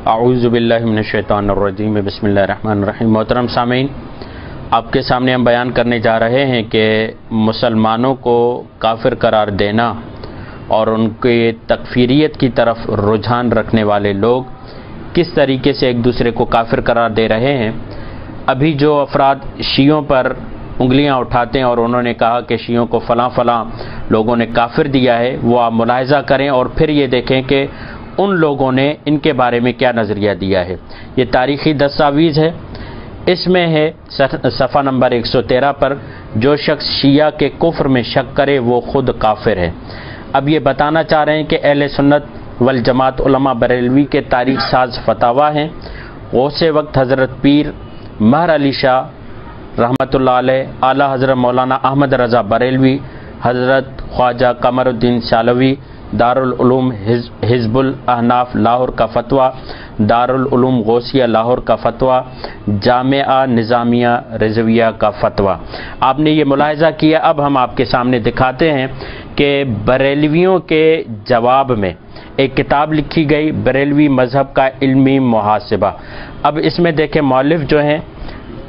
اعوذ باللہ من الشیطان الرجیم بسم اللہ الرحمن الرحیم۔ محترم سامعین، آپ کے سامنے ہم بیان کرنے جا رہے ہیں کہ مسلمانوں کو کافر قرار دینا اور ان کے تکفیریت کی طرف رجحان رکھنے والے لوگ کس طریقے سے ایک دوسرے کو کافر قرار دے رہے ہیں۔ ابھی جو افراد شیعوں پر انگلیاں اٹھاتے ہیں اور انہوں نے کہا کہ شیعوں کو فلاں فلاں لوگوں نے کافر دیا ہے، وہ آپ ملاحظہ کریں اور پھر یہ دیکھیں کہ ان لوگوں نے ان کے بارے میں کیا نظریہ دیا ہے۔ یہ تاریخی دستاویز ہے، اس میں ہے صفحہ نمبر 113 پر، جو شخص شیعہ کے کفر میں شک کرے وہ خود کافر ہے۔ اب یہ بتانا چاہ رہے ہیں کہ اہل سنت والجماعت علماء بریلوی کے تاریخ ساز فتاوی ہیں۔ غوث وقت حضرت پیر مہر علی شاہ رحمۃ اللہ علیہ، اعلیٰ حضرت مولانا احمد رضا بریلوی، حضرت خواجہ قمر الدین سالوی، دارالعلوم حزب الاحناف لاہور کا فتویٰ، دارالعلوم غوثیہ لاہور کا فتویٰ، جامعہ نظامیہ رضویہ کا فتویٰ۔ آپ نے یہ ملاحظہ کیا۔ اب ہم آپ کے سامنے دکھاتے ہیں کہ بریلویوں کے جواب میں ایک کتاب لکھی گئی، بریلوی مذہب کا علمی محاسبہ۔ اب اس میں دیکھیں مؤلف جو ہیں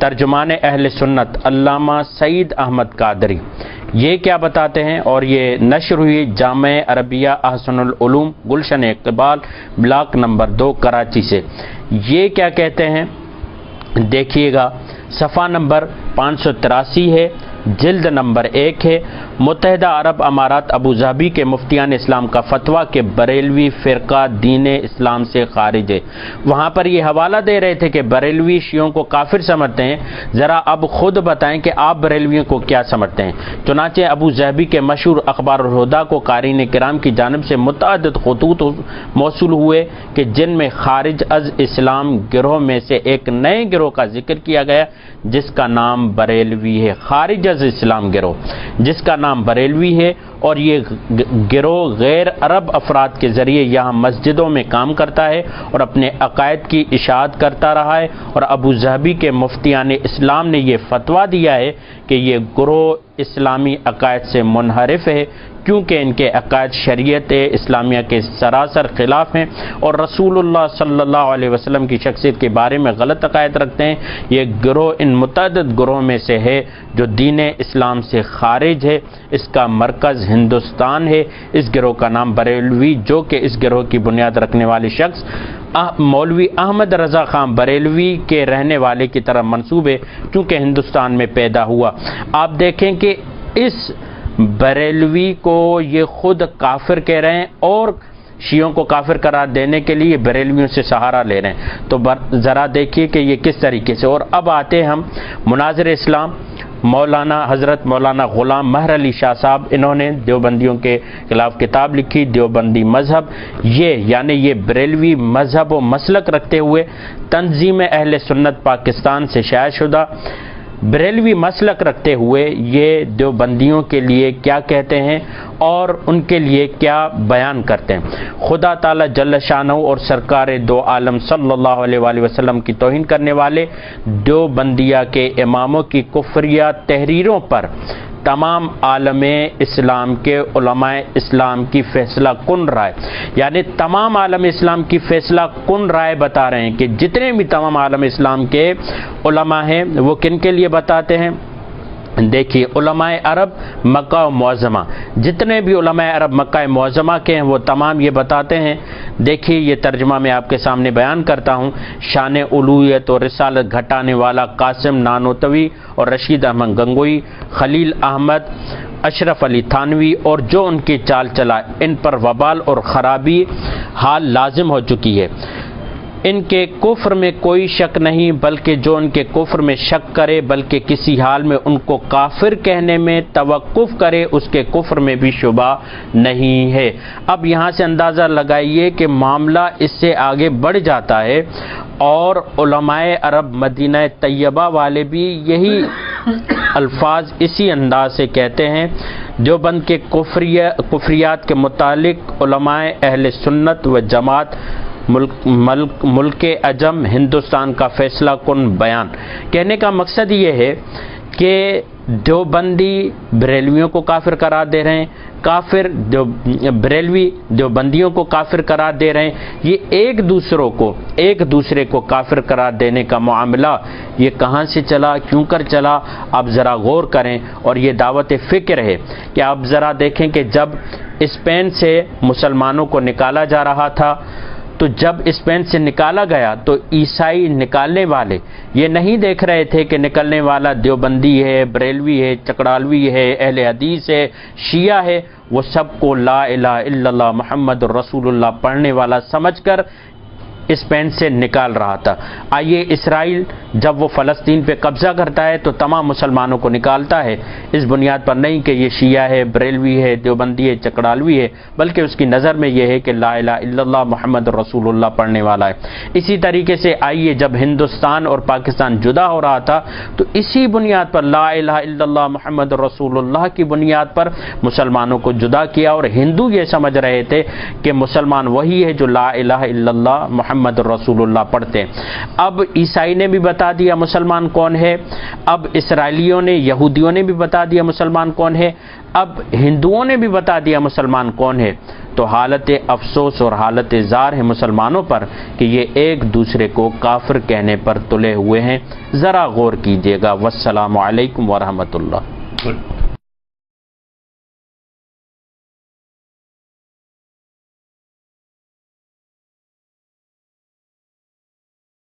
ترجمان اہل سنت علامہ سعید احمد قادری، یہ کیا بتاتے ہیں، اور یہ نشر ہوئی جامعہ عربیہ احسن العلوم گلشن اقبال بلاک نمبر 2 کراچی سے۔ یہ کیا کہتے ہیں دیکھیے گا، صفحہ نمبر 583 ہے، جلد نمبر 1 ہے، متحدہ عرب امارات ابوظہبی کے مفتیان اسلام کا فتویٰ کہ بریلوی فرقہ دین اسلام سے خارج ہے۔ وہاں پر یہ حوالہ دے رہے تھے کہ بریلوی شیعوں کو کافر سمجھتے ہیں، ذرا اب خود بتائیں کہ آپ بریلویوں کو کیا سمجھتے ہیں۔ چنانچہ ابوظہبی کے مشہور اخبار الہدیٰ کو قارئین کرام کی جانب سے متعدد خطوط موصول ہوئے کہ جن میں خارج از اسلام گروہ میں سے ایک نئے گروہ کا ذکر کیا گیا جس کا نام بریلوی ہے۔ خارج از اسلام گروہ جس کا نام بریلوی ہے، اور یہ گروہ غیر عرب افراد کے ذریعے یہاں مسجدوں میں کام کرتا ہے اور اپنے عقائد کی اشاعت کرتا رہا ہے، اور ابوظہبی کے مفتیان اسلام نے یہ فتویٰ دیا ہے کہ یہ گروہ اسلامی عقائد سے منحرف ہے، کیونکہ ان کے عقائد شریعت اسلامیہ کے سراسر خلاف ہیں اور رسول اللہ صلی اللہ علیہ وسلم کی شخصیت کے بارے میں غلط عقائد رکھتے ہیں۔ یہ گروہ ان متعدد گروہوں میں سے ہے جو دین اسلام سے خارج ہے، اس کا مرکز ہندوستان ہے۔ اس گروہ کا نام بریلوی، جو کہ اس گروہ کی بنیاد رکھنے والے شخص مولوی احمد رضا خان بریلوی کے رہنے والے کی طرف منسوب ہے، چونکہ ہندوستان میں پیدا ہوا۔ آپ دیکھیں کہ اس بریلوی کو یہ خود کافر کہہ رہے ہیں اور شیعوں کو کافر قرار دینے کے لیے بریلویوں سے سہارا لے رہے ہیں۔ تو ذرا دیکھیے کہ یہ کس طریقے سے۔ اور اب آتے ہم مناظر اسلام حضرت مولانا غلام مہر علی شاہ صاحب، انہوں نے دیوبندیوں کے خلاف کتاب لکھی، دیوبندی مذہب، یعنی یہ بریلوی مذہب و مسلک رکھتے ہوئے تنظیم اہل سنت پاکستان سے شائع شدہ بریلوی مسلک رکھتے ہوئے یہ دیوبندیوں کے لیے کیا کہتے ہیں اور ان کے لیے کیا بیان کرتے ہیں۔ خدا تعالی جل شانہ اور سرکار دو عالم صلی اللہ علیہ وآلہ وسلم کی توہین کرنے والے دیوبندیہ کے اماموں کی کفریہ تحریروں پر تمام عالم اسلام کے علماء اسلام کی فیصلہ کن رائے، یعنی تمام عالم اسلام کی فیصلہ کن رائے بتا رہے ہیں کہ جتنے بھی تمام عالم اسلام کے علماء ہیں وہ کن کے لیے بتاتے ہیں۔ دیکھیے، علماء عرب مکہ و معظمہ، جتنے بھی علماء عرب مکہ معظمہ کے ہیں وہ تمام یہ بتاتے ہیں۔ دیکھیے یہ ترجمہ میں آپ کے سامنے بیان کرتا ہوں۔ شان الوہیت اور رسالت گھٹانے والا قاسم نانوتوی اور رشید احمد گنگوئی، خلیل احمد، اشرف علی تھانوی اور جو ان کی چال چلا، ان پر وبال اور خرابی حال لازم ہو چکی ہے۔ ان کے کفر میں کوئی شک نہیں، بلکہ جو ان کے کفر میں شک کرے بلکہ کسی حال میں ان کو کافر کہنے میں توقف کرے، اس کے کفر میں بھی شبہ نہیں ہے۔ اب یہاں سے اندازہ لگائیے کہ معاملہ اس سے آگے بڑھ جاتا ہے، اور علماء عرب مدینہ طیبہ والے بھی یہی الفاظ اسی انداز سے کہتے ہیں۔ دیوبند کے کفریات کے متعلق علماء اہل سنت و جماعت ملک عجم ہندوستان کا فیصلہ کن بیان۔ کہنے کا مقصد یہ ہے کہ دیوبندی بریلویوں کو کافر قرار دے رہے ہیں، کافر بریلوی دیوبندیوں کو کافر قرار دے رہے ہیں۔ یہ ایک دوسرے کو کافر قرار دینے کا معاملہ یہ کہاں سے چلا، کیوں کر چلا، آپ ذرا غور کریں۔ اور یہ دعوت فکر ہے کہ آپ ذرا دیکھیں کہ جب اسپین سے مسلمانوں کو نکالا جا رہا تھا، تو جب اسپین سے نکالا گیا تو عیسائی نکالنے والے یہ نہیں دیکھ رہے تھے کہ نکلنے والا دیوبندی ہے، بریلوی ہے، چکڑالوی ہے، اہل حدیث ہے، شیعہ ہے، وہ سب کو لا الہ الا اللہ محمد رسول اللہ پڑھنے والا سمجھ کر اسپین سے نکال رہا تھا۔ آئیے اسرائیل جب وہ فلسطین پہ قبضہ کرتا ہے تو تمام مسلمانوں کو نکالتا ہے، اس بنیاد پر نہیں کہ یہ شیعہ ہے، بریلوی ہے، دیوبندی ہے، چکڑالوی ہے، بلکہ اس کی نظر میں یہ ہے کہ لا الہ الا اللہ محمد رسول اللہ پڑھنے والا ہے۔ اسی طریقے سے آئیے جب ہندوستان اور پاکستان جدا ہو رہا تھا تو اسی بنیاد پر لا الہ الا اللہ محمد رسول اللہ کی بنیاد پر مسلمانوں کو جدا کیا، اور ہندو یہ سمجھ رہے تھے کہ مسلمان وہی ہے جو لا الہ الا اللہ محمد رسول اللہ پڑھتے ہیں۔ اب عیسائی نے بھی بتا دیا مسلمان کون ہے، اب اسرائیلیوں نے، یہودیوں نے بھی بتا دیا مسلمان کون ہے، اب ہندوؤں نے بھی بتا دیا مسلمان کون ہے۔ تو حالت افسوس اور حالت زار ہے مسلمانوں پر کہ یہ ایک دوسرے کو کافر کہنے پر تلے ہوئے ہیں۔ ذرا غور کیجیے گا۔ والسلام علیکم ورحمۃ اللہ۔